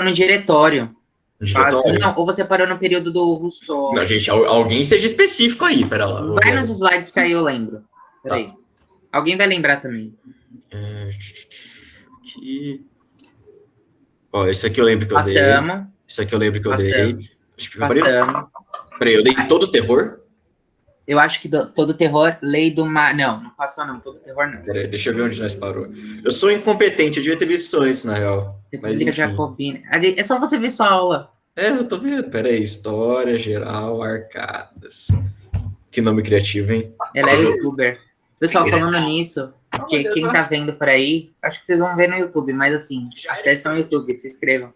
no diretório. No diretório? Não, ou você parou no período do Rousseau. Não, gente, alguém seja específico aí, pera lá. Vai nos slides que aí eu lembro. Peraí. Tá. Alguém vai lembrar também. Aqui. Ó, esse aqui eu lembro que eu dei. Esse aqui eu lembro que eu dei. Passamos. Peraí, eu dei todo o terror? Eu acho que todo terror, lei do mar... Não passou não, todo terror não. Peraí, deixa eu ver onde nós parou. Eu sou incompetente, eu devia ter visto isso antes, na real. República Jacobina. É só você ver sua aula. Eu tô vendo. Peraí, História Geral Arcadas. Que nome criativo, hein? Ela é youtuber. Pessoal, falando nisso, porque quem tá vendo por aí, acho que vocês vão ver no YouTube, mas assim, acessem o YouTube, se inscrevam.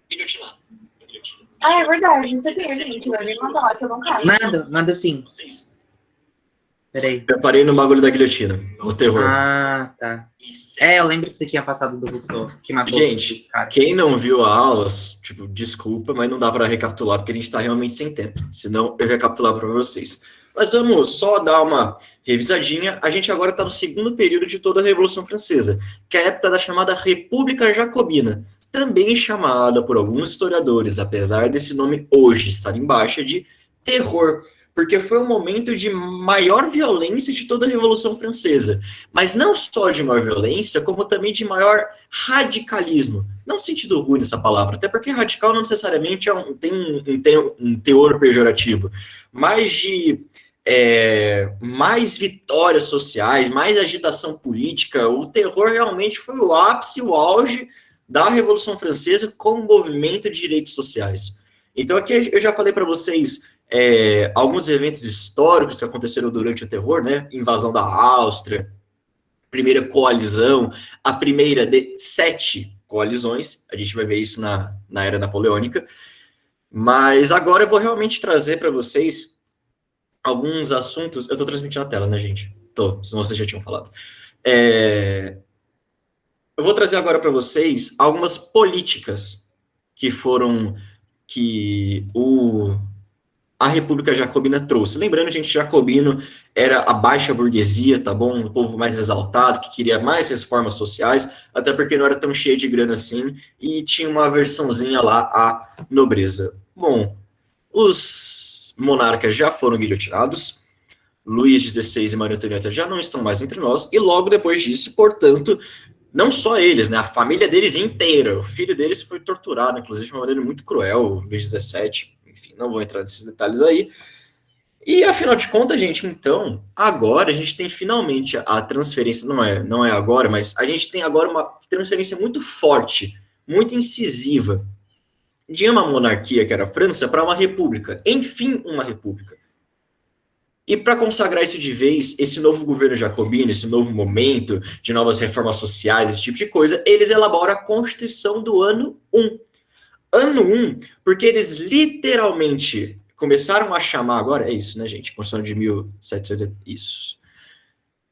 Ah, é verdade. Você tem o link, vai me mandar lá que eu não quero. Manda sim. Peraí. Eu parei no bagulho da guilhotina, o terror. Ah, tá. Eu lembro que você tinha passado do Rousseau, que matou os caras. Quem não viu a aula, tipo, desculpa, mas não dá para recapitular, porque a gente tá realmente sem tempo. Senão, eu recapitular para vocês. Mas vamos só dar uma revisadinha. A gente agora está no segundo período de toda a Revolução Francesa, que é a época da chamada República Jacobina, também chamada por alguns historiadores, apesar desse nome hoje estar em baixa, de terror, porque foi o momento de maior violência de toda a Revolução Francesa. Mas não só de maior violência, como também de maior radicalismo. Não no sentido ruim dessa palavra, até porque radical não necessariamente tem um teor pejorativo, mas de mais vitórias sociais, mais agitação política. O terror realmente foi o ápice, o auge da Revolução Francesa como movimento de direitos sociais. Então aqui eu já falei para vocês alguns eventos históricos que aconteceram durante o terror, né? Invasão da Áustria, primeira coalizão, a primeira de 7 coalizões, a gente vai ver isso na era napoleônica, mas agora eu vou realmente trazer para vocês alguns assuntos. Eu estou transmitindo a tela, né, gente? Senão vocês já tinham falado. Eu vou trazer agora para vocês algumas políticas que a República Jacobina trouxe. Lembrando, gente, jacobino era a baixa burguesia, tá bom? Um povo mais exaltado, que queria mais reformas sociais, até porque não era tão cheio de grana assim, e tinha uma versãozinha lá à nobreza. Bom, os monarcas já foram guilhotinados, Luís XVI e Maria Antonieta já não estão mais entre nós, e logo depois disso, portanto, não só eles, né, a família deles inteira, o filho deles foi torturado, inclusive de uma maneira muito cruel, Luís XVII, enfim, não vou entrar nesses detalhes aí. E, afinal de contas, gente, então, agora a gente tem finalmente a transferência, não é agora, mas a gente tem agora uma transferência muito forte, muito incisiva, de uma monarquia, que era a França, para uma república. Enfim, uma república. E para consagrar isso de vez, esse novo governo jacobino, esse novo momento de novas reformas sociais, esse tipo de coisa, eles elaboram a Constituição do ano 1. Ano 1, porque eles literalmente começaram a chamar, agora é isso, né, gente? Constituição de 1700, isso.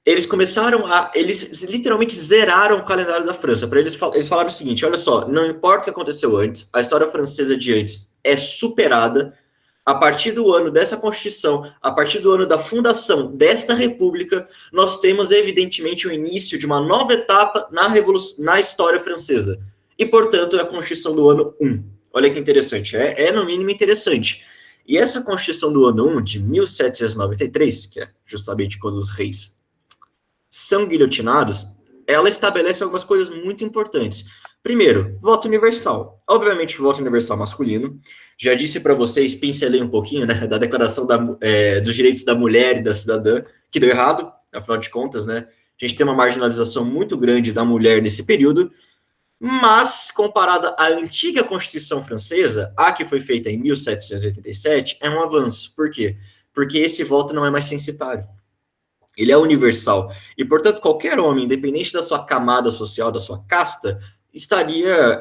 Eles literalmente zeraram o calendário da França. Para eles falaram o seguinte: olha só, não importa o que aconteceu antes, a história francesa de antes é superada. A partir do ano dessa Constituição, a partir do ano da fundação desta República, nós temos, evidentemente, o início de uma nova etapa na história francesa. E, portanto, é a Constituição do ano 1. Olha que interessante, no mínimo interessante. E essa Constituição do ano 1, de 1793, que é justamente quando os reis são guilhotinados, ela estabelece algumas coisas muito importantes. Primeiro, voto universal. Obviamente, voto universal masculino. Já disse para vocês, pincelei um pouquinho, né, da Declaração dos Direitos da Mulher e da Cidadã, que deu errado, afinal de contas, né? A gente tem uma marginalização muito grande da mulher nesse período, mas, comparada à antiga Constituição Francesa, a que foi feita em 1787, é um avanço. Por quê? Porque esse voto não é mais censitário. Ele é universal. E, portanto, qualquer homem, independente da sua camada social, da sua casta, estaria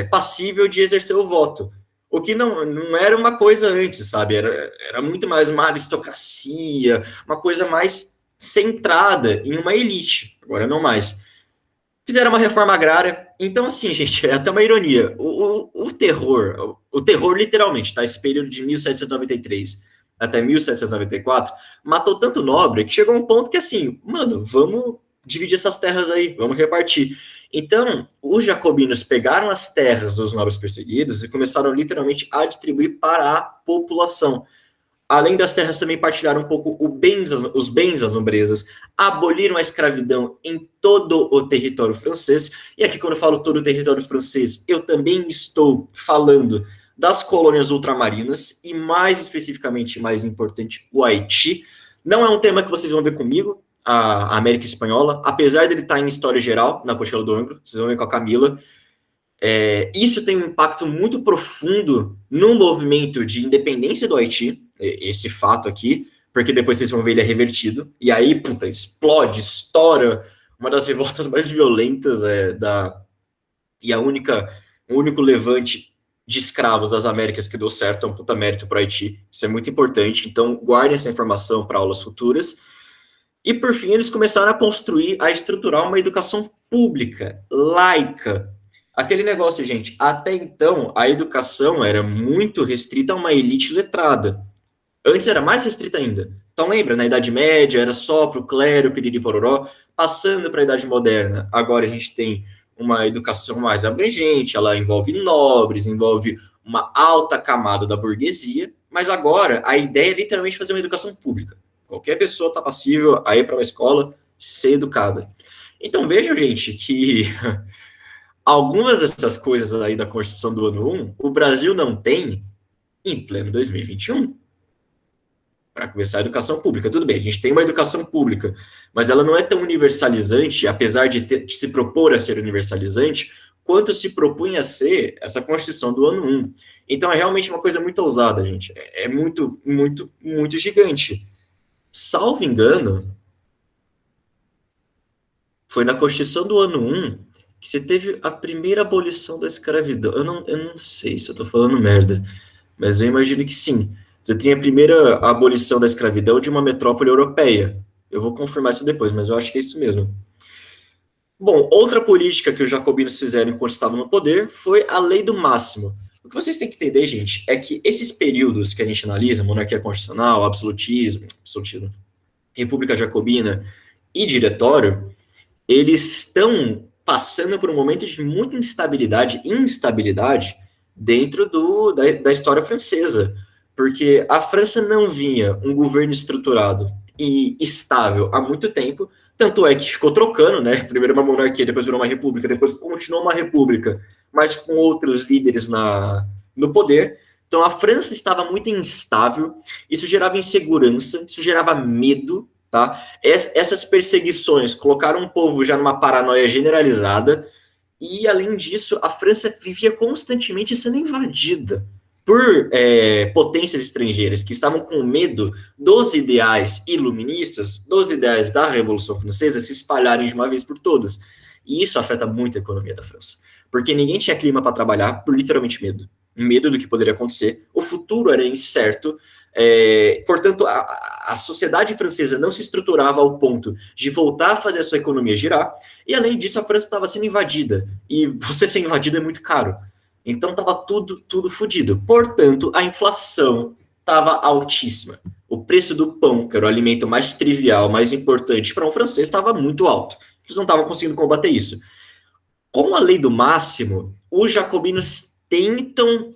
passível de exercer o voto. O que não era uma coisa antes, sabe? Era muito mais uma aristocracia, uma coisa mais centrada em uma elite. Agora não mais. Fizeram uma reforma agrária. Então, assim, gente, é até uma ironia. O terror literalmente, tá? Esse período de 1793 até 1794, matou tanto nobre que chegou a um ponto que, assim, mano, vamos dividir essas terras aí, vamos repartir. Então, os jacobinos pegaram as terras dos nobres perseguidos e começaram literalmente a distribuir para a população. Além das terras, também partilharam um pouco os bens das nobrezas, aboliram a escravidão em todo o território francês. E aqui, quando eu falo todo o território francês, eu também estou falando das colônias ultramarinas e, mais especificamente, mais importante, o Haiti. Não é um tema que vocês vão ver comigo, a América Espanhola, apesar dele estar em história geral, na apostila do Anglo, vocês vão ver com a Camila. Isso tem um impacto muito profundo no movimento de independência do Haiti, esse fato aqui, porque depois vocês vão ver ele é revertido, e aí, puta, explode, estoura, uma das revoltas mais violentas e o único levante de escravos das Américas que deu certo, é um puta mérito para o Haiti, isso é muito importante, então guardem essa informação para aulas futuras. E, por fim, eles começaram a estruturar uma educação pública, laica. Aquele negócio, gente, até então, a educação era muito restrita a uma elite letrada. Antes era mais restrita ainda. Então, lembra, na Idade Média era só para o clero, piriri pororó, passando para a Idade Moderna. Agora a gente tem uma educação mais abrangente, ela envolve nobres, envolve uma alta camada da burguesia, mas agora a ideia é literalmente fazer uma educação pública. Qualquer pessoa está passível a ir para uma escola, ser educada. Então, vejam, gente, que algumas dessas coisas aí da Constituição do ano 1, o Brasil não tem em pleno 2021. Para começar a educação pública. Tudo bem, a gente tem uma educação pública, mas ela não é tão universalizante, apesar de se propor a ser universalizante, quanto se propunha a ser essa Constituição do ano 1. Então, é realmente uma coisa muito ousada, gente. É muito, muito, muito gigante. Salvo engano, foi na Constituição do ano 1 que você teve a primeira abolição da escravidão. Eu não sei se eu estou falando merda, mas eu imagino que sim. Você tem a primeira abolição da escravidão de uma metrópole europeia. Eu vou confirmar isso depois, mas eu acho que é isso mesmo. Bom, outra política que os jacobinos fizeram enquanto estavam no poder foi a lei do máximo. O que vocês têm que entender, gente, é que esses períodos que a gente analisa, monarquia constitucional, absolutismo, república jacobina e diretório, eles estão passando por um momento de muita instabilidade dentro da história francesa, porque a França não vinha um governo estruturado e estável há muito tempo, tanto é que ficou trocando, né? Primeiro uma monarquia, depois virou uma república, depois continuou uma república, mas com outros líderes no poder. Então a França estava muito instável, isso gerava insegurança, isso gerava medo, tá? Essas perseguições colocaram o povo já numa paranoia generalizada, e além disso, a França vivia constantemente sendo invadida por potências estrangeiras que estavam com medo dos ideais iluministas, dos ideais da Revolução Francesa se espalharem de uma vez por todas. E isso afeta muito a economia da França, porque ninguém tinha clima para trabalhar por literalmente medo do que poderia acontecer. O futuro era incerto, portanto, a sociedade francesa não se estruturava ao ponto de voltar a fazer a sua economia girar, e além disso, a França estava sendo invadida, e você ser invadido é muito caro. Então estava tudo fodido. Portanto, a inflação estava altíssima. O preço do pão, que era o alimento mais trivial, mais importante para um francês, estava muito alto. Eles não estavam conseguindo combater isso. Com a lei do máximo, os jacobinos tentam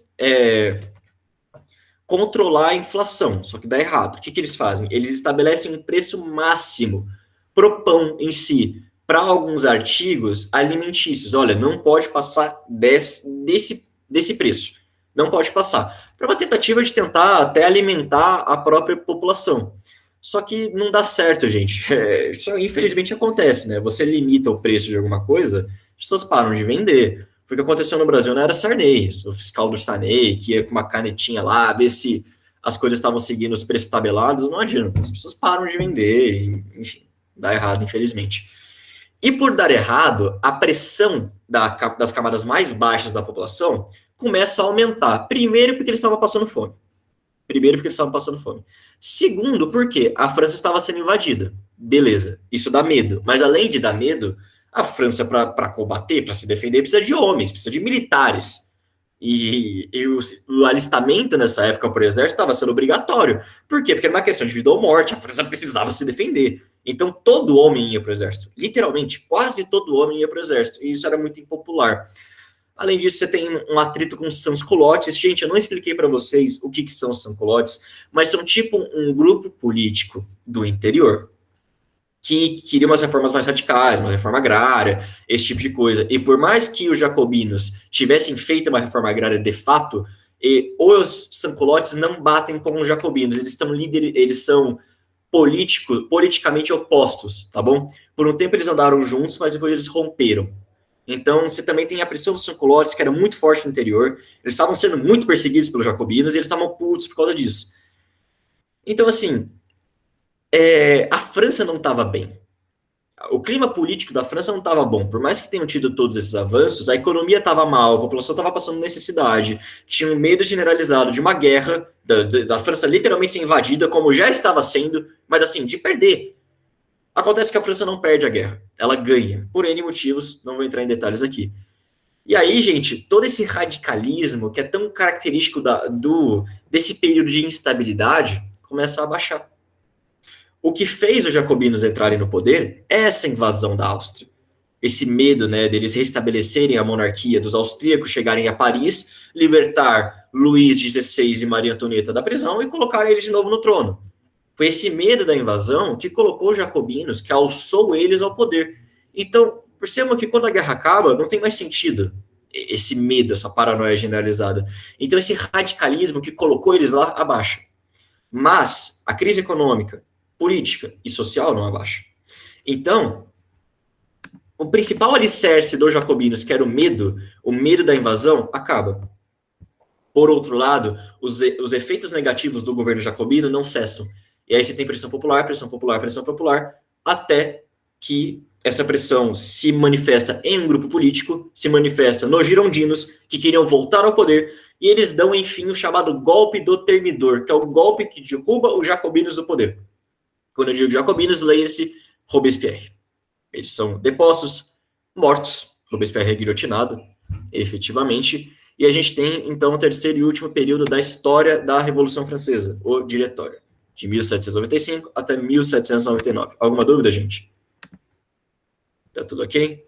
controlar a inflação, só que dá errado. O que eles fazem? Eles estabelecem um preço máximo pro pão em si, para alguns artigos alimentícios. Olha, não pode passar desse preço. Não pode passar. Para uma tentativa de tentar até alimentar a própria população. Só que não dá certo, gente. Isso infelizmente acontece, né? Você limita o preço de alguma coisa, as pessoas param de vender. Foi o que aconteceu no Brasil na era Sarney. O fiscal do Sarney, que ia com uma canetinha lá, ver se as coisas estavam seguindo os preços tabelados, não adianta. As pessoas param de vender, e, enfim, dá errado, infelizmente. E por dar errado, a pressão das camadas mais baixas da população começa a aumentar. Primeiro, porque eles estavam passando fome. Segundo, porque a França estava sendo invadida. Beleza, isso dá medo. Mas além de dar medo, a França, para combater, para se defender, precisa de homens, precisa de militares. E o alistamento nessa época para o exército estava sendo obrigatório. Por quê? Porque era uma questão de vida ou morte, a França precisava se defender. Então todo homem ia para o exército. Literalmente, quase todo homem ia para o exército. E isso era muito impopular. Além disso, você tem um atrito com os sans-culottes. Gente, eu não expliquei para vocês o que são os sans-culottes, mas são tipo um grupo político do interior que queria umas reformas mais radicais, uma reforma agrária, esse tipo de coisa. E por mais que os jacobinos tivessem feito uma reforma agrária de fato, os sans-culottes não batem com os jacobinos. Eles são politicamente opostos, tá bom? Por um tempo eles andaram juntos, mas depois eles romperam. Então, você também tem a pressão dos sans-culottes, que era muito forte no interior. Eles estavam sendo muito perseguidos pelos jacobinos e eles estavam putos por causa disso. Então, assim, a França não estava bem. O clima político da França não estava bom. Por mais que tenham tido todos esses avanços, a economia estava mal, a população estava passando necessidade, tinha um medo generalizado de uma guerra, da França literalmente ser invadida, como já estava sendo, mas assim, de perder. Acontece que a França não perde a guerra, ela ganha, por N motivos, não vou entrar em detalhes aqui. E aí, gente, todo esse radicalismo que é tão característico desse período de instabilidade começa a abaixar. O que fez os jacobinos entrarem no poder é essa invasão da Áustria. Esse medo, né, deles restabelecerem a monarquia, dos austríacos chegarem a Paris, libertar Luís XVI e Maria Antonieta da prisão e colocarem eles de novo no trono. Foi esse medo da invasão que colocou os jacobinos, que alçou eles ao poder. Então, percebam que quando a guerra acaba, não tem mais sentido esse medo, essa paranoia generalizada. Então, esse radicalismo que colocou eles lá abaixa. Mas a crise econômica, política e social não abaixa. Então, o principal alicerce dos jacobinos, que era o medo da invasão, acaba. Por outro lado, os efeitos negativos do governo jacobino não cessam. E aí você tem pressão popular, até que essa pressão se manifesta em um grupo político, se manifesta nos girondinos, que queriam voltar ao poder, e eles dão, enfim, o chamado golpe do termidor, que é o golpe que derruba os jacobinos do poder. Quando eu digo jacobinos, leia-se Robespierre. Eles são depostos, mortos, Robespierre é guilhotinado, efetivamente, e a gente tem, então, o terceiro e último período da história da Revolução Francesa, o Diretório, de 1795 até 1799. Alguma dúvida, gente? Tá tudo ok?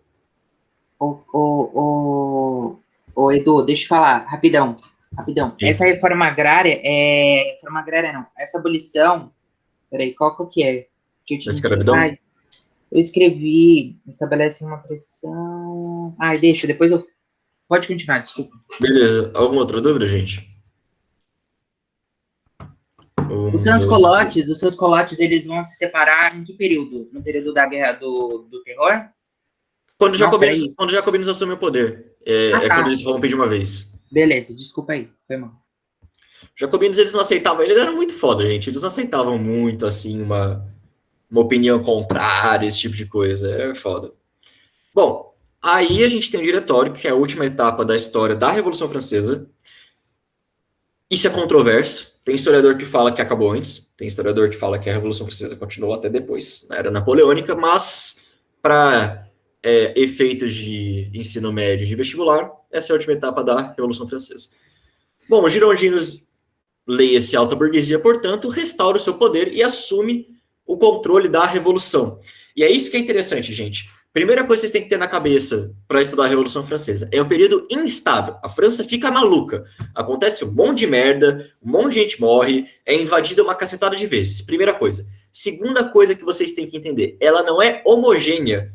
Ô, Edu, deixa eu falar, rapidão. Essa reforma agrária reforma agrária não, essa abolição, peraí, qual que é? Da escravidão? Eu escrevi, estabelece uma pressão... deixa, depois eu... Pode continuar, desculpa. Beleza, alguma outra dúvida, gente? Os seus colotes, eles vão se separar em que período? No período da guerra do terror? Quando os jacobinos assumem o poder. Quando eles rompem de uma vez. Beleza, desculpa aí, foi mal. Jacobinos, eles não aceitavam, eles eram muito foda, gente. Eles não aceitavam muito, assim, uma opinião contrária, esse tipo de coisa. É foda. Bom, aí a gente tem o Diretório, que é a última etapa da história da Revolução Francesa. Isso é controverso. Tem historiador que fala que acabou antes. Tem historiador que fala que a Revolução Francesa continuou até depois, na era napoleônica, mas para efeitos de ensino médio de vestibular, essa é a última etapa da Revolução Francesa. Bom, os girondinos, leia-se alta burguesia, portanto, restaura o seu poder e assume o controle da Revolução. E é isso que é interessante, gente. Primeira coisa que vocês têm que ter na cabeça para estudar a Revolução Francesa é um período instável. A França fica maluca. Acontece um monte de merda, um monte de gente morre, é invadida uma cacetada de vezes. Primeira coisa. Segunda coisa que vocês têm que entender, ela não é homogênea.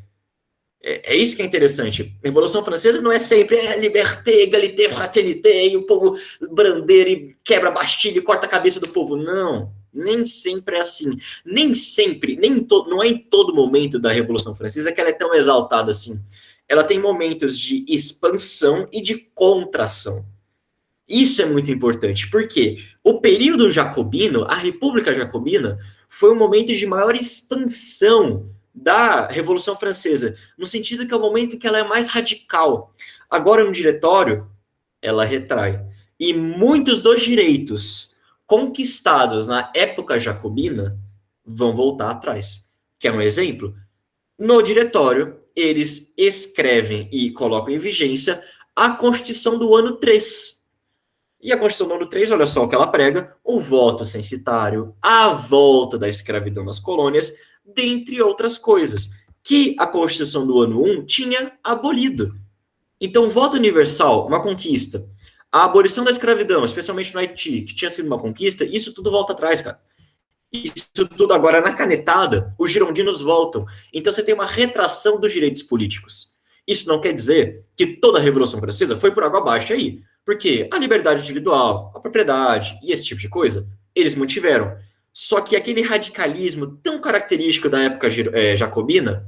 É isso que é interessante. A Revolução Francesa não é sempre liberté, égalité, fraternité, e o povo brandeira e quebra a Bastilha e corta a cabeça do povo. Não, nem sempre é assim. Nem sempre, não é em todo momento da Revolução Francesa que ela é tão exaltada assim. Ela tem momentos de expansão e de contração. Isso é muito importante, porque o período jacobino, a República Jacobina, foi um momento de maior expansão da Revolução Francesa, no sentido que é o momento em que ela é mais radical. Agora, no Diretório, ela retrai. E muitos dos direitos conquistados na época jacobina vão voltar atrás. Quer um exemplo? No Diretório, eles escrevem e colocam em vigência a Constituição do ano 3. E a Constituição do ano 3, olha só o que ela prega: o voto censitário, a volta da escravidão nas colônias, dentre outras coisas, que a Constituição do ano 1 tinha abolido. Então, o voto universal, uma conquista. A abolição da escravidão, especialmente no Haiti, que tinha sido uma conquista, isso tudo volta atrás, cara. Isso tudo agora, na canetada, os girondinos voltam. Então, você tem uma retração dos direitos políticos. Isso não quer dizer que toda a Revolução Francesa foi por água abaixo aí. Porque a liberdade individual, a propriedade e esse tipo de coisa, eles mantiveram. Só que aquele radicalismo tão característico da época jacobina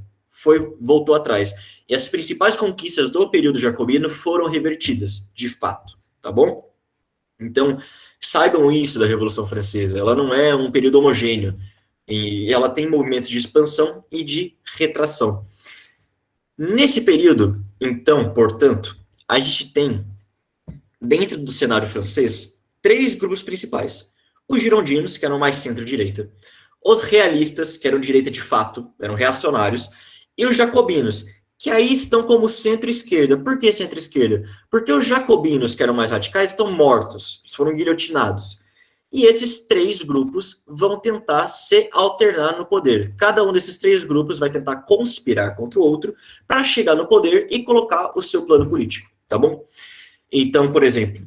voltou atrás. E as principais conquistas do período jacobino foram revertidas, de fato, tá bom? Então, saibam isso da Revolução Francesa. Ela não é um período homogêneo. E ela tem movimentos de expansão e de retração. Nesse período, então, portanto, a gente tem, dentro do cenário francês, 3 grupos principais. Os girondinos, que eram mais centro-direita. Os realistas, que eram direita de fato, eram reacionários. E os jacobinos, que aí estão como centro-esquerda. Por que centro-esquerda? Porque os jacobinos, que eram mais radicais, estão mortos. Eles foram guilhotinados. E esses 3 grupos vão tentar se alternar no poder. Cada um desses 3 grupos vai tentar conspirar contra o outro para chegar no poder e colocar o seu plano político, tá bom? Então, por exemplo,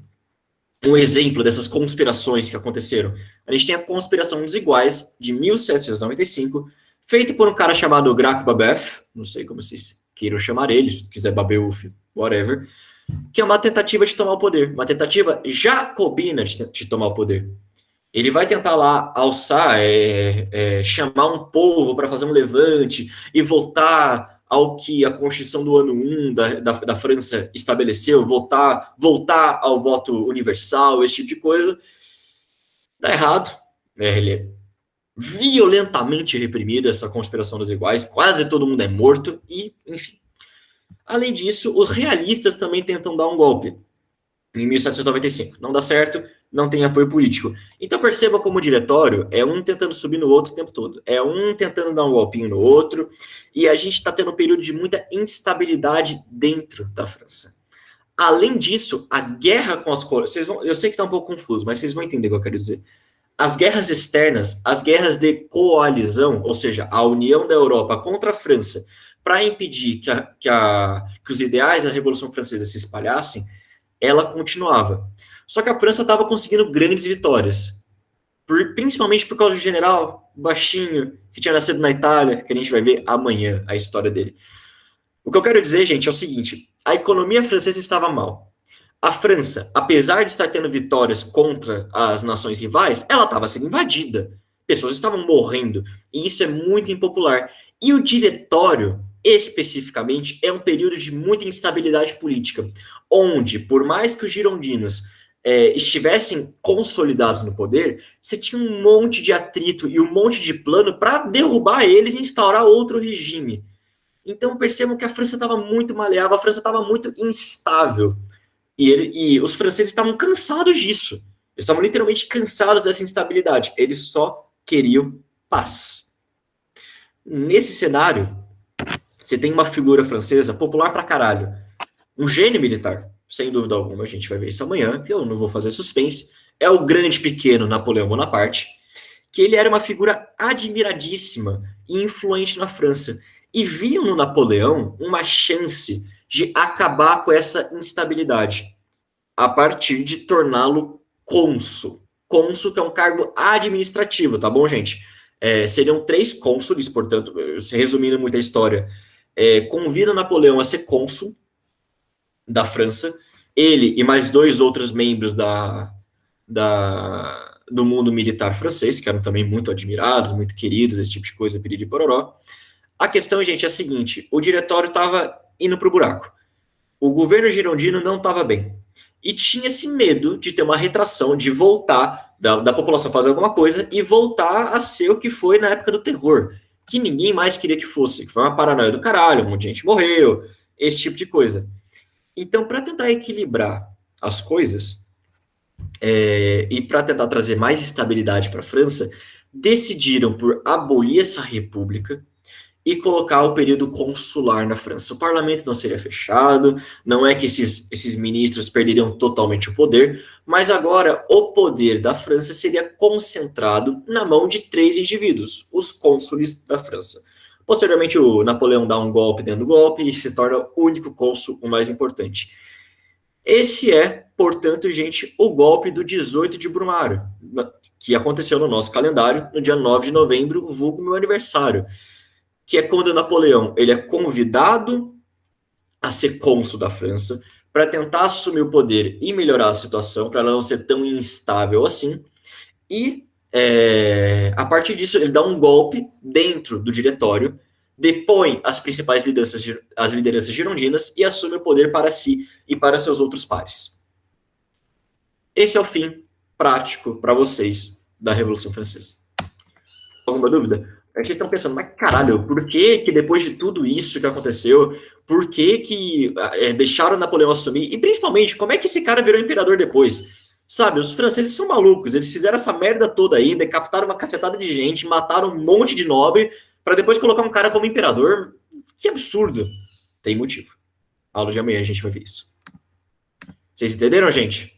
um exemplo dessas conspirações que aconteceram. A gente tem a Conspiração dos Iguais, de 1795, feita por um cara chamado Graco Babeuf, não sei como vocês queiram chamar ele, se quiser Babeuf, whatever, que é uma tentativa de tomar o poder, uma tentativa jacobina de tomar o poder. Ele vai tentar lá alçar, chamar um povo para fazer um levante e voltar ao que a Constituição do ano 1 da França estabeleceu, voltar ao voto universal, esse tipo de coisa. Dá errado. Ele é violentamente reprimido, essa Conspiração dos Iguais, quase todo mundo é morto, e, enfim. Além disso, os realistas também tentam dar um golpe, em 1795. Não dá certo, não tem apoio político. Então perceba como o diretório é um tentando subir no outro o tempo todo. É um tentando dar um golpinho no outro, e a gente está tendo um período de muita instabilidade dentro da França. Além disso, a guerra com as colônias... Eu sei que está um pouco confuso, mas vocês vão entender o que eu quero dizer. As guerras externas, as guerras de coalizão, ou seja, a união da Europa contra a França, para impedir que os ideais da Revolução Francesa se espalhassem, ela continuava. Só que a França estava conseguindo grandes vitórias, principalmente por causa do general baixinho, que tinha nascido na Itália, que a gente vai ver amanhã a história dele. O que eu quero dizer, gente, é o seguinte: a economia francesa estava mal. A França, apesar de estar tendo vitórias contra as nações rivais, ela estava sendo invadida. Pessoas estavam morrendo, e isso é muito impopular. E o diretório, especificamente, é um período de muita instabilidade política, onde, por mais que os girondinos estivessem consolidados no poder, você tinha um monte de atrito e um monte de plano para derrubar eles e instaurar outro regime. Então percebam que a França estava muito maleável, a França estava muito instável. E os franceses estavam cansados disso. Eles estavam literalmente cansados dessa instabilidade. Eles só queriam paz. Nesse cenário, você tem uma figura francesa popular pra caralho. Um gênio militar, sem dúvida alguma. A gente vai ver isso amanhã, que eu não vou fazer suspense. É o grande pequeno Napoleão Bonaparte, que ele era uma figura admiradíssima e influente na França. E viam no Napoleão uma chance de acabar com essa instabilidade, a partir de torná-lo cônsul. Cônsul, que é um cargo administrativo, tá bom, gente? Seriam 3 cônsules, portanto, resumindo muito a história, convida Napoleão a ser cônsul da França, ele e mais 2 outros membros do mundo militar francês, que eram também muito admirados, muito queridos, esse tipo de coisa, piriri pororó. A questão, gente, é a seguinte: o diretório estava indo para o buraco. O governo girondino não estava bem. E tinha esse medo de ter uma retração, de voltar, da população fazer alguma coisa e voltar a ser o que foi na época do terror, que ninguém mais queria que fosse, que foi uma paranoia do caralho, um monte de gente morreu, esse tipo de coisa. Então, para tentar equilibrar as coisas, e para tentar trazer mais estabilidade para a França, decidiram por abolir essa república e colocar o período consular na França. O parlamento não seria fechado, não é que esses ministros perderiam totalmente o poder, mas agora o poder da França seria concentrado na mão de 3 indivíduos, os cônsules da França. Posteriormente, o Napoleão dá um golpe dentro do golpe e se torna o único cônsul, o mais importante. Esse é, portanto, gente, o golpe do 18 de Brumário, que aconteceu no nosso calendário no dia 9 de novembro, vulgo meu aniversário, que é quando o Napoleão ele é convidado a ser cônsul da França para tentar assumir o poder e melhorar a situação, para ela não ser tão instável assim, e a partir disso ele dá um golpe dentro do diretório, depõe as principais lideranças girondinas e assume o poder para si e para seus outros pares. Esse é o fim prático para vocês da Revolução Francesa. Alguma dúvida? Aí vocês estão pensando, mas caralho, por que depois de tudo isso que aconteceu, por que deixaram Napoleão assumir? E principalmente, como é que esse cara virou imperador depois? Sabe, os franceses são malucos, eles fizeram essa merda toda aí, decapitaram uma cacetada de gente, mataram um monte de nobre, para depois colocar um cara como imperador. Que absurdo. Tem motivo. A aula de amanhã a gente vai ver isso. Vocês entenderam, gente?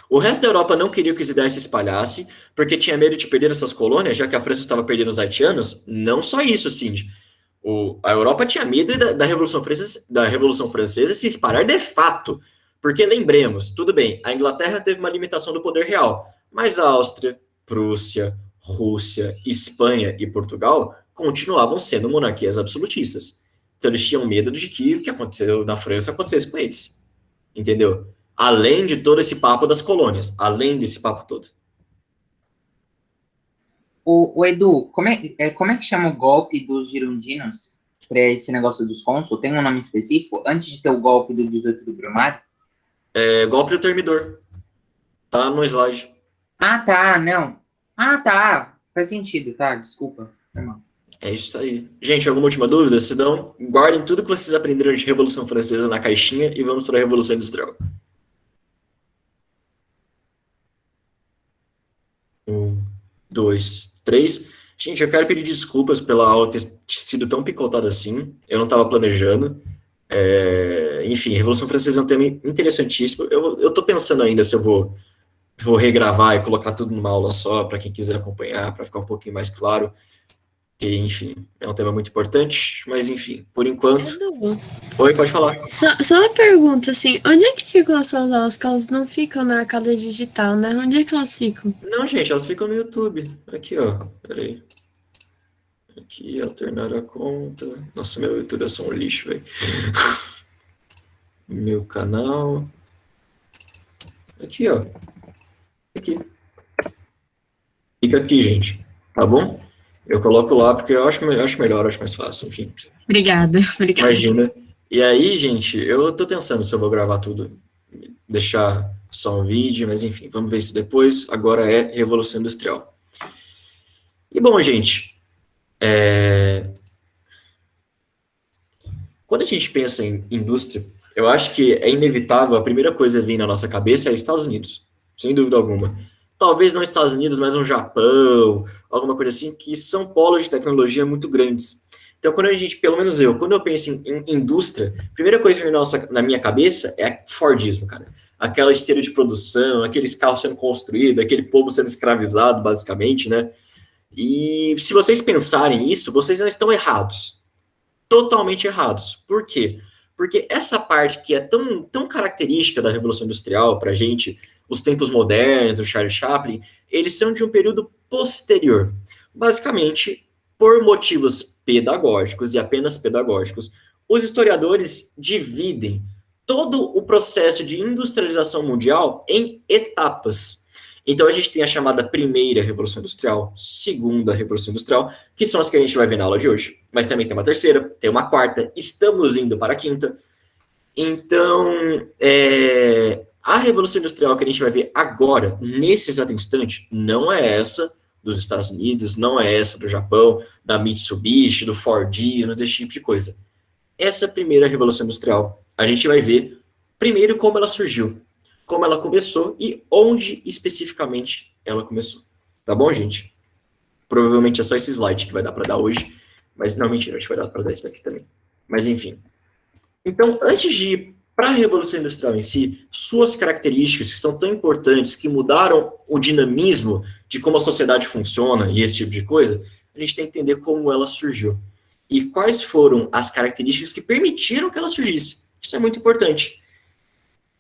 O resto da Europa não queria que essa ideia se espalhasse, porque tinha medo de perder essas colônias, já que a França estava perdendo os haitianos. Não só isso, Cindy. A Europa tinha medo da Revolução Francesa se espalhar de fato. Porque, lembremos, tudo bem, a Inglaterra teve uma limitação do poder real, mas a Áustria, Prússia, Rússia, Espanha e Portugal continuavam sendo monarquias absolutistas. Então eles tinham medo de que o que aconteceu na França acontecesse com eles. Entendeu? Além de todo esse papo das colônias. Além desse papo todo. O Edu, como é que chama o golpe dos girondinos para esse negócio dos cônsuls? Tem um nome específico? Antes de ter o golpe do 18 do Brumário? Golpe do Termidor. Tá no slide. Ah, tá, não. Ah, tá. Faz sentido, tá, desculpa. É isso aí. Gente, alguma última dúvida? Se não, guardem tudo que vocês aprenderam de Revolução Francesa na caixinha e vamos para a Revolução Industrial. 1, 2, 3. Gente, eu quero pedir desculpas pela aula ter sido tão picotada assim. Eu não estava planejando. Enfim, Revolução Francesa é um tema interessantíssimo. Eu tô pensando ainda se eu vou regravar e colocar tudo numa aula só, para quem quiser acompanhar, para ficar um pouquinho mais claro. E, enfim, é um tema muito importante, mas, enfim, por enquanto... Edu, Oi, pode falar. só uma pergunta, assim, onde é que ficam as suas aulas? Que elas não ficam na arcada digital, né? Onde é que elas ficam? Não, gente, elas ficam no YouTube. Aqui, ó, peraí. Aqui, alternar a conta. Nossa, meu YouTube é só um lixo, velho. Meu canal. Aqui, ó. Aqui. Fica aqui, gente. Tá bom? Eu coloco lá porque eu acho melhor, acho mais fácil, enfim. Obrigada. Imagina. E aí, gente, eu tô pensando se eu vou gravar tudo, deixar só um vídeo, mas enfim, vamos ver isso depois. Agora é Revolução Industrial. E bom, gente, quando a gente pensa em indústria, eu acho que é inevitável, a primeira coisa a vir na nossa cabeça é Estados Unidos, sem dúvida alguma. Talvez não Estados Unidos, mas um Japão, alguma coisa assim, que são polos de tecnologia muito grandes. Então, quando a gente, pelo menos quando eu penso em indústria, a primeira coisa que vem na minha cabeça é Fordismo, cara. Aquela esteira de produção, aqueles carros sendo construídos, aquele povo sendo escravizado, basicamente, né? E se vocês pensarem isso, vocês não estão errados. Totalmente errados. Por quê? Porque essa parte que é tão característica da Revolução Industrial para a gente, os tempos modernos, do Charles Chaplin, eles são de um período posterior. Basicamente, por motivos pedagógicos e apenas pedagógicos, os historiadores dividem todo o processo de industrialização mundial em etapas. Então, a gente tem a chamada primeira Revolução Industrial, segunda Revolução Industrial, que são as que a gente vai ver na aula de hoje. Mas também tem uma terceira, tem uma quarta, estamos indo para a quinta. Então, a Revolução Industrial que a gente vai ver agora, nesse exato instante, não é essa dos Estados Unidos, não é essa do Japão, da Mitsubishi, do Fordismo, desse tipo de coisa. Essa primeira Revolução Industrial, a gente vai ver, primeiro, como ela surgiu, como ela começou e onde especificamente ela começou. Tá bom, gente? Provavelmente é só esse slide que vai dar para dar hoje, mas não, mentira, acho que vai dar para dar esse daqui também. Mas enfim. Então, antes de ir para a Revolução Industrial em si, suas características que são tão importantes, que mudaram o dinamismo de como a sociedade funciona e esse tipo de coisa, a gente tem que entender como ela surgiu. E quais foram as características que permitiram que ela surgisse. Isso é muito importante.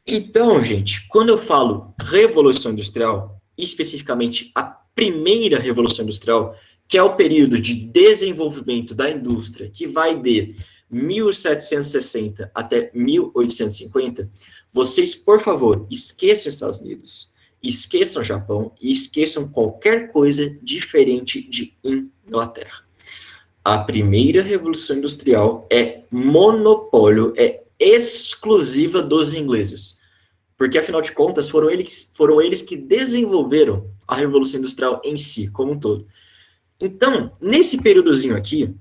Então, gente, quando eu falo Revolução Industrial, especificamente a primeira Revolução Industrial, que é o período de desenvolvimento da indústria, que vai de 1760 até 1850, vocês, por favor, esqueçam Estados Unidos, esqueçam Japão e esqueçam qualquer coisa diferente de Inglaterra. A primeira Revolução Industrial é monopólio, é exclusiva dos ingleses. Porque, afinal de contas, foram eles que desenvolveram a Revolução Industrial em si, como um todo. Então, nesse períodozinho aqui,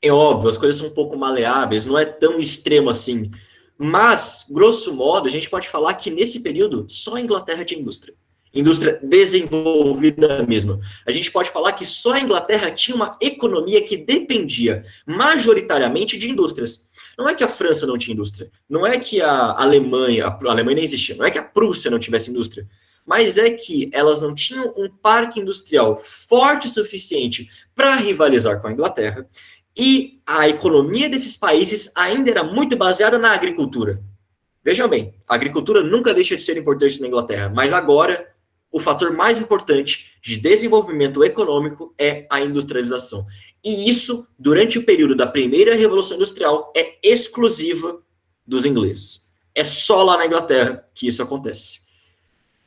é óbvio, as coisas são um pouco maleáveis, não é tão extremo assim. Mas, grosso modo, a gente pode falar que nesse período só a Inglaterra tinha indústria. Indústria desenvolvida mesmo. A gente pode falar que só a Inglaterra tinha uma economia que dependia majoritariamente de indústrias. Não é que a França não tinha indústria, não é que a Alemanha nem existia, não é que a Prússia não tivesse indústria, mas é que elas não tinham um parque industrial forte o suficiente para rivalizar com a Inglaterra, e a economia desses países ainda era muito baseada na agricultura. Vejam bem, a agricultura nunca deixa de ser importante na Inglaterra, mas agora o fator mais importante de desenvolvimento econômico é a industrialização. E isso, durante o período da primeira Revolução Industrial, é exclusiva dos ingleses. É só lá na Inglaterra que isso acontece.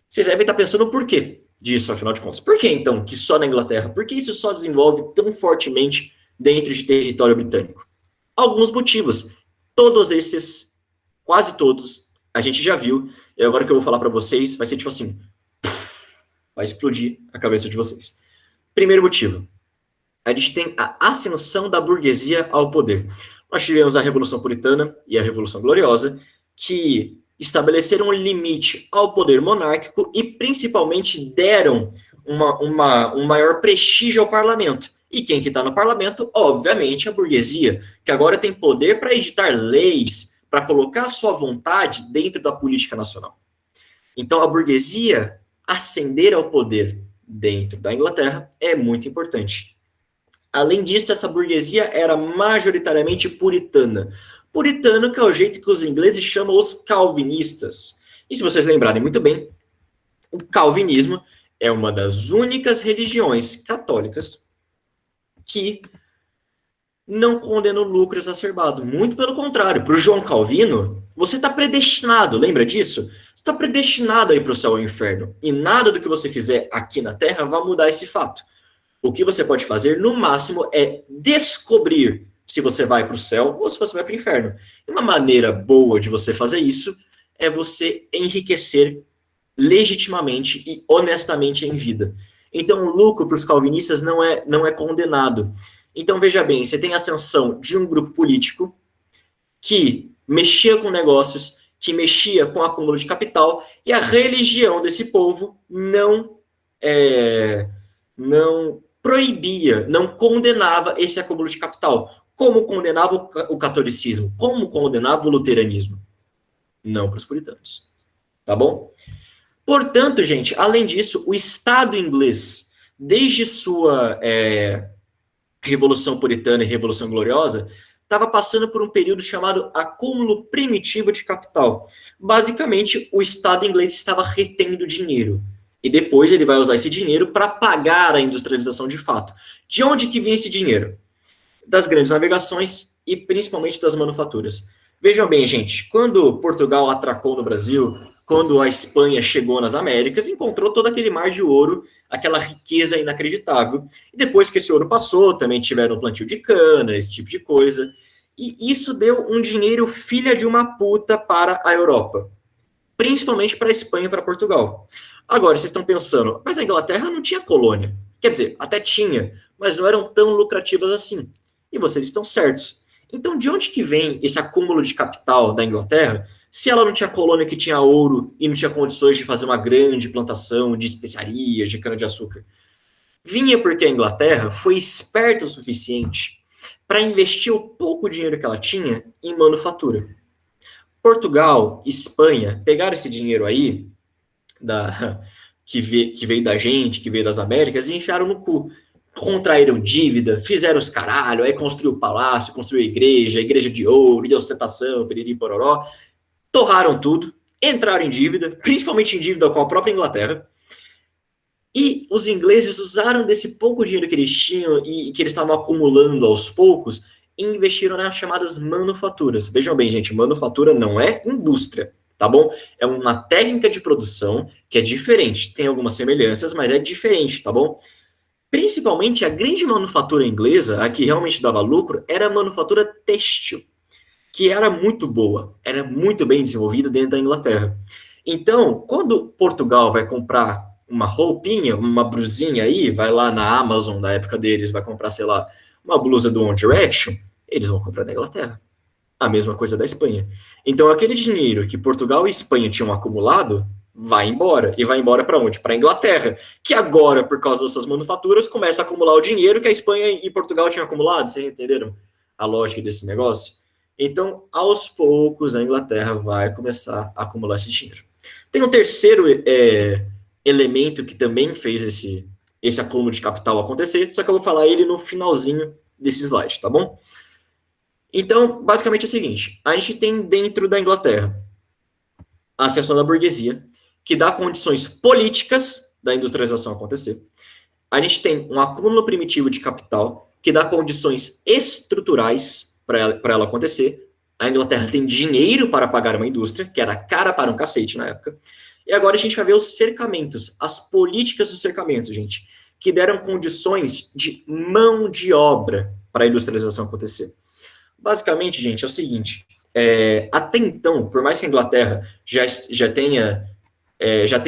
Vocês devem estar pensando por quê disso, afinal de contas. Por que, então, que só na Inglaterra? Por que isso só desenvolve tão fortemente dentro de território britânico? Alguns motivos. Todos esses, quase todos, a gente já viu. E agora que eu vou falar para vocês, vai ser tipo assim, vai explodir a cabeça de vocês. Primeiro motivo. A gente tem a ascensão da burguesia ao poder. Nós tivemos a Revolução Puritana e a Revolução Gloriosa, que estabeleceram um limite ao poder monárquico e, principalmente, deram um maior prestígio ao parlamento. E quem que está no parlamento? Obviamente, a burguesia, que agora tem poder para editar leis, para colocar a sua vontade dentro da política nacional. Então, a burguesia ascender ao poder dentro da Inglaterra é muito importante. Além disso, essa burguesia era majoritariamente puritana. Puritano, que é o jeito que os ingleses chamam os calvinistas. E se vocês lembrarem muito bem, o calvinismo é uma das únicas religiões católicas que não condena o lucro exacerbado. Muito pelo contrário, para o João Calvino, você está predestinado, lembra disso? Você está predestinado a ir para o céu ou inferno. E nada do que você fizer aqui na Terra vai mudar esse fato. O que você pode fazer, no máximo, é descobrir se você vai para o céu ou se você vai para o inferno. E uma maneira boa de você fazer isso é você enriquecer legitimamente e honestamente em vida. Então, o lucro para os calvinistas não é condenado. Então, veja bem, você tem a ascensão de um grupo político que mexia com negócios, que mexia com acúmulo de capital, e a religião desse povo não proibia, não condenava esse acúmulo de capital. Como condenava o catolicismo? Como condenava o luteranismo? Não para os puritanos. Tá bom? Portanto, gente, além disso, o Estado inglês, desde sua Revolução Puritana e Revolução Gloriosa, estava passando por um período chamado acúmulo primitivo de capital. Basicamente, o Estado inglês estava retendo dinheiro. E depois ele vai usar esse dinheiro para pagar a industrialização de fato. De onde que vinha esse dinheiro? Das grandes navegações e principalmente das manufaturas. Vejam bem, gente, quando Portugal atracou no Brasil, quando a Espanha chegou nas Américas, encontrou todo aquele mar de ouro, aquela riqueza inacreditável. E depois que esse ouro passou, também tiveram plantio de cana, esse tipo de coisa. E isso deu um dinheiro filha de uma puta para a Europa. Principalmente para a Espanha e para Portugal. Agora, vocês estão pensando, mas a Inglaterra não tinha colônia. Quer dizer, até tinha, mas não eram tão lucrativas assim. E vocês estão certos. Então, de onde que vem esse acúmulo de capital da Inglaterra, se ela não tinha colônia que tinha ouro e não tinha condições de fazer uma grande plantação de especiarias, de cana-de-açúcar? Vinha porque a Inglaterra foi esperta o suficiente para investir o pouco dinheiro que ela tinha em manufatura. Portugal, Espanha, pegaram esse dinheiro aí, que veio da gente, que veio das Américas, e enfiaram no cu. Contraíram dívida, fizeram os caralho, aí construiu o palácio, construiu a igreja de ouro, de ostentação, piriri pororó, torraram tudo, entraram em dívida, principalmente em dívida com a própria Inglaterra, e os ingleses usaram desse pouco dinheiro que eles tinham e que eles estavam acumulando aos poucos e investiram nas chamadas manufaturas. Vejam bem, gente, manufatura não é indústria, tá bom? É uma técnica de produção que é diferente. Tem algumas semelhanças, mas é diferente, tá bom? Principalmente a grande manufatura inglesa, a que realmente dava lucro, era a manufatura têxtil, que era muito boa, era muito bem desenvolvida dentro da Inglaterra. Então, quando Portugal vai comprar uma roupinha, uma blusinha aí, vai lá na Amazon da época deles, vai comprar, sei lá, uma blusa do One Direction, eles vão comprar da Inglaterra. A mesma coisa da Espanha. Então, aquele dinheiro que Portugal e Espanha tinham acumulado, vai embora. E vai embora para onde? Para a Inglaterra, que agora, por causa das suas manufaturas, começa a acumular o dinheiro que a Espanha e Portugal tinham acumulado. Vocês entenderam a lógica desse negócio? Então, aos poucos, a Inglaterra vai começar a acumular esse dinheiro. Tem um terceiro elemento que também fez esse acúmulo de capital acontecer, só que eu vou falar ele no finalzinho desse slide, tá bom? Então, basicamente é o seguinte, a gente tem dentro da Inglaterra a ascensão da burguesia, que dá condições políticas da industrialização acontecer. A gente tem um acúmulo primitivo de capital, que dá condições estruturais para ela acontecer. A Inglaterra tem dinheiro para pagar uma indústria, que era cara para um cacete na época. E agora a gente vai ver os cercamentos, as políticas do cercamento, gente, que deram condições de mão de obra para a industrialização acontecer. Basicamente, gente, é o seguinte, até então, por mais que a Inglaterra já tenha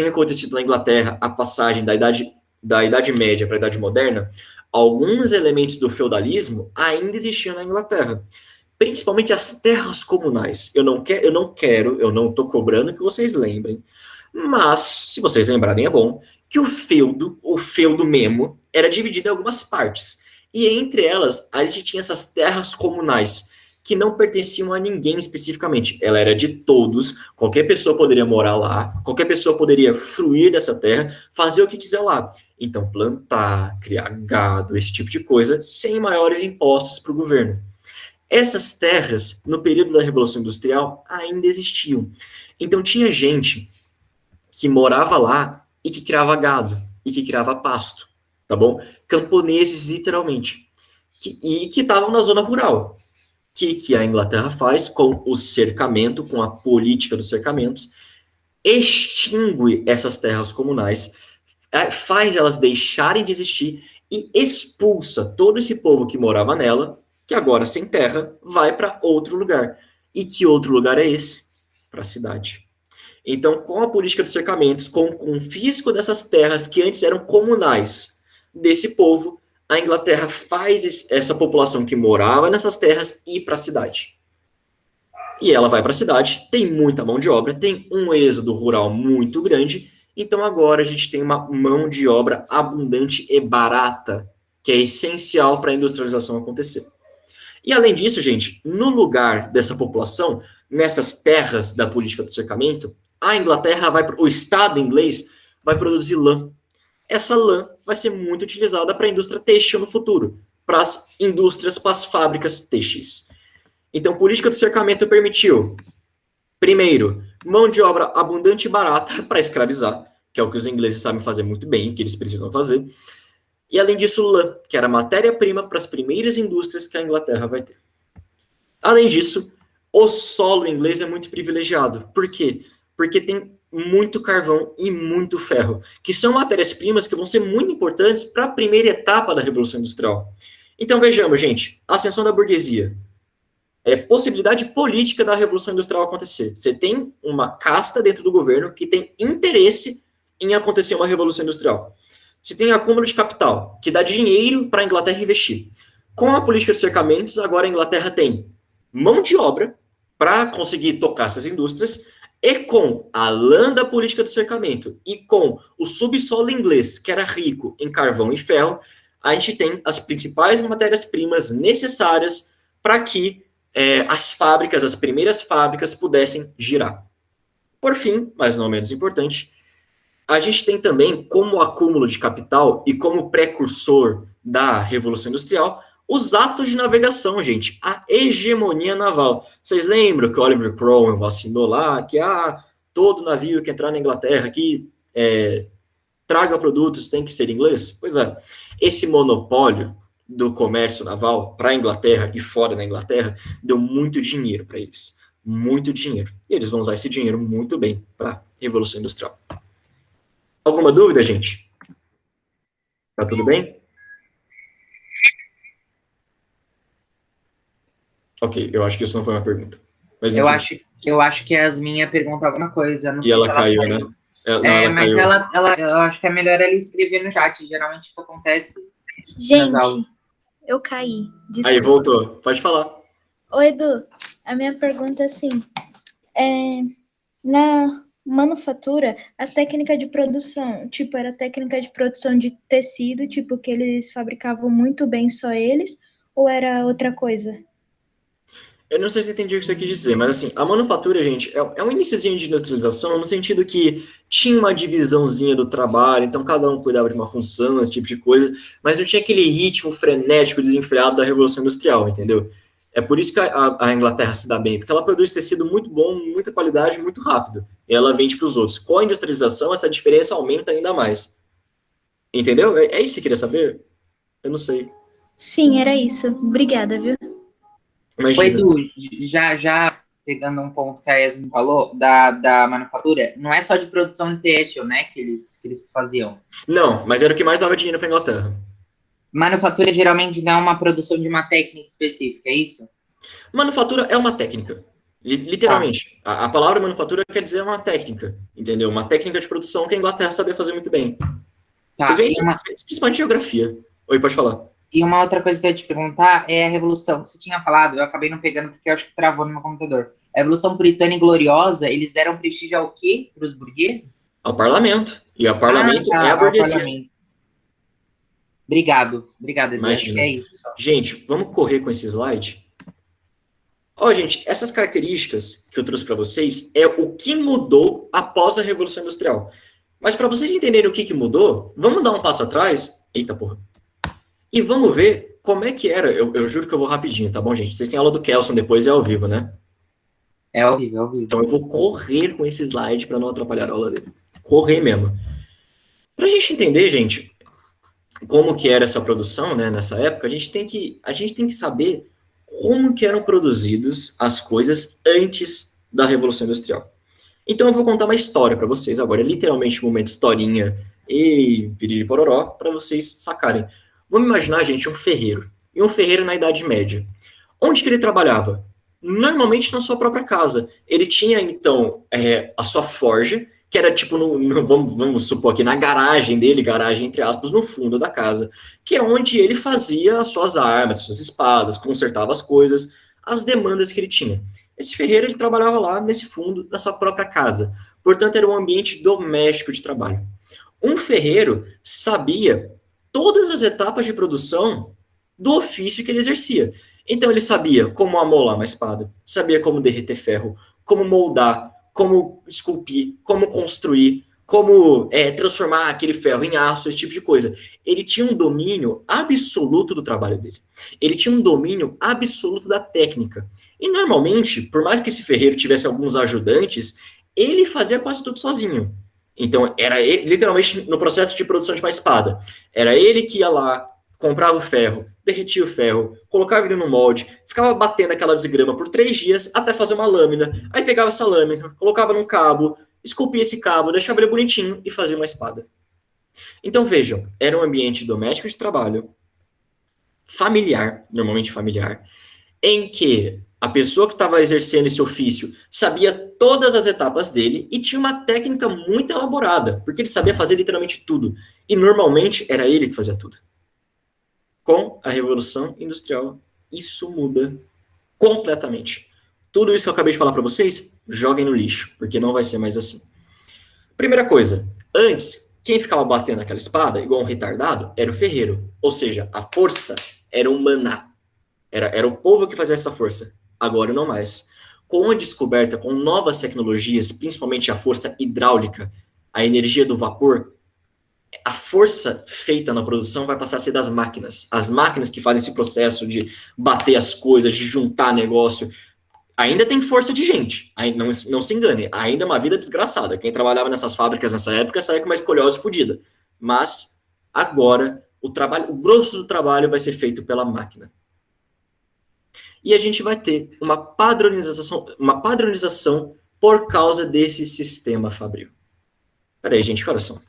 acontecido na Inglaterra a passagem da Idade Média para a Idade Moderna, alguns elementos do feudalismo ainda existiam na Inglaterra. Principalmente as terras comunais. Eu não estou cobrando que vocês lembrem, mas, se vocês lembrarem, é bom, que o feudo mesmo, era dividido em algumas partes. E entre elas, a gente tinha essas terras comunais, que não pertenciam a ninguém especificamente. Ela era de todos, qualquer pessoa poderia morar lá, qualquer pessoa poderia fruir dessa terra, fazer o que quiser lá. Então, plantar, criar gado, esse tipo de coisa, sem maiores impostos para o governo. Essas terras, no período da Revolução Industrial, ainda existiam. Então, tinha gente que morava lá e que criava gado, e que criava pasto, tá bom? Camponeses, literalmente, que estavam na zona rural. Que a Inglaterra faz com o cercamento, com a política dos cercamentos, extingue essas terras comunais, faz elas deixarem de existir e expulsa todo esse povo que morava nela, que agora sem terra, vai para outro lugar. E que outro lugar é esse? Para a cidade. Então, com a política de cercamentos, com o confisco dessas terras que antes eram comunais desse povo, a Inglaterra faz essa população que morava nessas terras ir para a cidade. E ela vai para a cidade, tem muita mão de obra, tem um êxodo rural muito grande, então agora a gente tem uma mão de obra abundante e barata, que é essencial para a industrialização acontecer. E além disso, gente, no lugar dessa população, nessas terras da política do cercamento, a Inglaterra o Estado inglês vai produzir lã. Essa lã vai ser muito utilizada para a indústria têxtil no futuro, para as indústrias, para as fábricas têxteis. Então, a política do cercamento permitiu, primeiro, mão de obra abundante e barata para escravizar, que é o que os ingleses sabem fazer muito bem, que eles precisam fazer. E, além disso, lã, que era matéria-prima para as primeiras indústrias que a Inglaterra vai ter. Além disso, o solo inglês é muito privilegiado. Por quê? Porque tem muito carvão e muito ferro, que são matérias-primas que vão ser muito importantes para a primeira etapa da Revolução Industrial. Então, vejamos, gente, a ascensão da burguesia. Possibilidade política da Revolução Industrial acontecer. Você tem uma casta dentro do governo que tem interesse em acontecer uma Revolução Industrial. Você tem acúmulo de capital, que dá dinheiro para a Inglaterra investir. Com a política de cercamentos, agora a Inglaterra tem mão de obra para conseguir tocar essas indústrias E com a lã da política do cercamento e com o subsolo inglês, que era rico em carvão e ferro, a gente tem as principais matérias-primas necessárias para que as fábricas, as primeiras fábricas, pudessem girar. Por fim, mas não menos importante, a gente tem também como acúmulo de capital e como precursor da Revolução Industrial os atos de navegação, gente, a hegemonia naval. Vocês lembram que Oliver Cromwell assinou lá que todo navio que entrar na Inglaterra que traga produtos tem que ser inglês? Pois é, esse monopólio do comércio naval para a Inglaterra e fora da Inglaterra deu muito dinheiro para eles, muito dinheiro. E eles vão usar esse dinheiro muito bem para a Revolução Industrial. Alguma dúvida, gente? Tá tudo bem? Ok, eu acho que isso não foi uma pergunta. Mas, eu acho que a Yasmin pergunta alguma coisa. Não sei ela se caiu, saiu. né? Ela mas caiu. eu acho que é melhor ela escrever no chat. Geralmente isso acontece nas Gente, aulas. eu caí. Desculpa. Aí, voltou. Pode falar. Ô, Edu, a minha pergunta é assim, na manufatura, a técnica de produção, tipo, era técnica de produção de tecido, tipo, que eles fabricavam muito bem só eles, ou era outra coisa? Eu não sei se entendi o que você quis dizer, mas assim, a manufatura, gente, é um iniciozinho de industrialização no sentido que tinha uma divisãozinha do trabalho, então cada um cuidava de uma função, esse tipo de coisa, mas não tinha aquele ritmo frenético, desenfreado da Revolução Industrial, entendeu? É por isso que a Inglaterra se dá bem, porque ela produz tecido muito bom, muita qualidade, muito rápido, e ela vende para os outros. Com a industrialização, essa diferença aumenta ainda mais. Entendeu? É isso que você queria saber? Eu não sei. Sim, era isso. Obrigada, viu? Ô, Edu, já pegando um ponto que a Yasmin falou, da manufatura, não é só de produção de têxtil, né, que eles faziam. Não, mas era o que mais dava dinheiro para a Inglaterra. Manufatura geralmente não é uma produção de uma técnica específica, é isso? Manufatura é uma técnica. Literalmente. A palavra manufatura quer dizer uma técnica, entendeu? Uma técnica de produção que a Inglaterra sabia fazer muito bem. Tá, Vocês veem isso, principalmente em geografia. Oi, pode falar. E uma outra coisa que eu ia te perguntar é a Revolução, que você tinha falado, eu acabei não pegando porque eu acho que travou no meu computador. A Revolução Puritana e Gloriosa, eles deram prestígio ao quê para os burgueses? Ao parlamento. E o parlamento é a burguesia. Obrigado, Edu. Imagina. Acho que é isso só. Gente, vamos correr com esse slide? Gente, essas características que eu trouxe para vocês é o que mudou após a Revolução Industrial. Mas para vocês entenderem o que mudou, vamos dar um passo atrás. Eita porra. E vamos ver como é que era. Eu juro que eu vou rapidinho, tá bom, gente? Vocês têm aula do Kelson depois, é ao vivo, né? É ao vivo. Então eu vou correr com esse slide para não atrapalhar a aula dele. Correr mesmo. Pra gente entender, gente, como que era essa produção, né, nessa época, a gente tem que saber como que eram produzidas as coisas antes da Revolução Industrial. Então eu vou contar uma história para vocês agora, é literalmente um momento historinha e piriri pororó, para vocês sacarem. Vamos imaginar, gente, um ferreiro. E um ferreiro na Idade Média. Onde que ele trabalhava? Normalmente na sua própria casa. Ele tinha, então, a sua forja, que era tipo, vamos supor aqui, na garagem dele, garagem entre aspas, no fundo da casa, que é onde ele fazia as suas armas, as suas espadas, consertava as coisas, as demandas que ele tinha. Esse ferreiro, ele trabalhava lá nesse fundo da sua própria casa. Portanto, era um ambiente doméstico de trabalho. Um ferreiro sabia todas as etapas de produção do ofício que ele exercia. Então, ele sabia como amolar uma espada, sabia como derreter ferro, como moldar, como esculpir, como construir, como transformar aquele ferro em aço, esse tipo de coisa. Ele tinha um domínio absoluto do trabalho dele. Ele tinha um domínio absoluto da técnica. E, normalmente, por mais que esse ferreiro tivesse alguns ajudantes, ele fazia quase tudo sozinho. Então, era ele, literalmente, no processo de produção de uma espada. Era ele que ia lá, comprava o ferro, derretia o ferro, colocava ele no molde, ficava batendo aquela desgrama por 3 dias até fazer uma lâmina. Aí pegava essa lâmina, colocava num cabo, esculpia esse cabo, deixava ele bonitinho e fazia uma espada. Então, vejam, era um ambiente doméstico de trabalho, familiar, normalmente familiar, em que a pessoa que estava exercendo esse ofício sabia todas as etapas dele e tinha uma técnica muito elaborada, porque ele sabia fazer literalmente tudo. E normalmente era ele que fazia tudo. Com a Revolução Industrial, isso muda completamente. Tudo isso que eu acabei de falar para vocês, joguem no lixo, porque não vai ser mais assim. Primeira coisa, antes, quem ficava batendo aquela espada, igual um retardado, era o ferreiro. Ou seja, a força era humana. Era o povo que fazia essa força. Agora não mais. Com a descoberta, com novas tecnologias, principalmente a força hidráulica, a energia do vapor, a força feita na produção vai passar a ser das máquinas. As máquinas que fazem esse processo de bater as coisas, de juntar negócio. Ainda tem força de gente, não se engane, ainda é uma vida desgraçada. Quem trabalhava nessas fábricas nessa época saía com uma escoliose fodida. Mas, agora, o grosso do trabalho vai ser feito pela máquina. E a gente vai ter uma padronização por causa desse sistema fabril. Peraí, gente, que horas são?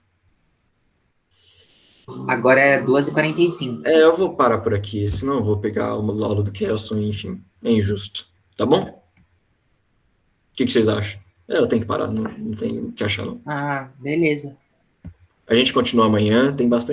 Agora é 2h45. Eu vou parar por aqui, senão eu vou pegar uma aula do Kelson, enfim, é injusto. Tá bom? O que vocês acham? Eu tenho que parar, não tem o que achar, não. Ah, beleza. A gente continua amanhã, tem bastante